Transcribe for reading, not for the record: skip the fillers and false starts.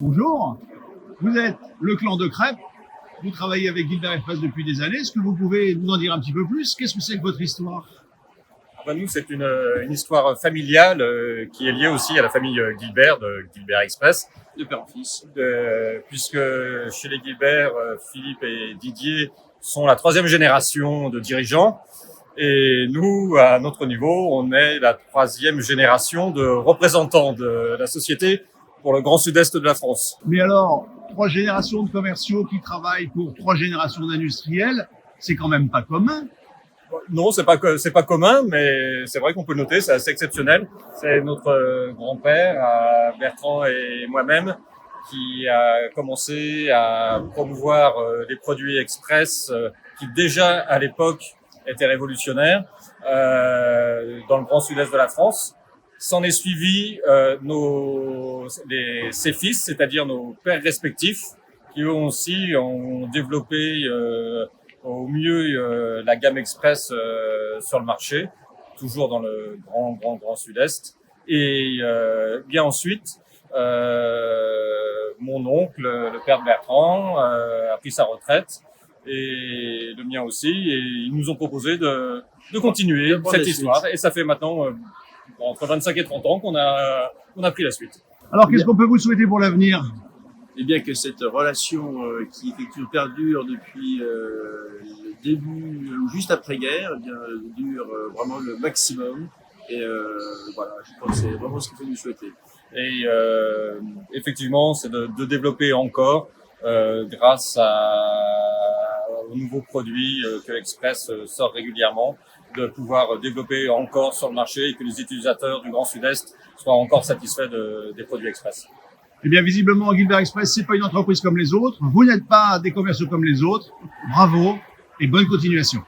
Bonjour, vous êtes le clan de Crêpes, vous travaillez avec Gilbert Express depuis des années. Est-ce que vous pouvez nous en dire un petit peu plus? Qu'est-ce que c'est que votre histoire? Nous, c'est une histoire familiale qui est liée aussi à la famille Gilbert, de Gilbert Express, De père en fils. puisque chez les Gilbert, Philippe et Didier sont la troisième génération de dirigeants. Et nous, à notre niveau, on est la troisième génération de représentants de la société pour le Grand Sud-Est de la France. Mais alors, 3 générations de commerciaux qui travaillent pour 3 générations d'industriels, c'est quand même pas commun. Non, c'est pas commun, mais c'est vrai qu'on peut le noter, c'est assez exceptionnel. C'est notre grand-père, Bertrand et moi-même, qui a commencé à promouvoir les produits express qui déjà à l'époque étaient révolutionnaires dans le Grand Sud-Est de la France. S'en est suivi ses fils, c'est-à-dire nos pères respectifs, qui eux aussi ont développé au mieux la gamme express sur le marché, toujours dans le grand Sud-Est. Et bien ensuite, mon oncle, le père de Bertrand, a pris sa retraite, et le mien aussi, et ils nous ont proposé de continuer cette histoire. Et ça fait maintenant entre 25 et 30 ans qu'on a pris la suite. Alors, qu'est-ce qu'on peut vous souhaiter pour l'avenir? Et bien que cette relation qui effectivement perdure depuis le début ou juste après-guerre, eh bien dure vraiment le maximum. Et voilà, je crois que c'est vraiment ce qu'il faut nous souhaiter. Et effectivement, c'est de développer encore grâce aux nouveaux produits que l'Express sort régulièrement, de pouvoir développer encore sur le marché et que les utilisateurs du Grand Sud-Est soient encore satisfaits des produits Express. Eh bien, visiblement, Gilbert Express, c'est pas une entreprise comme les autres. Vous n'êtes pas des commerciaux comme les autres. Bravo et bonne continuation.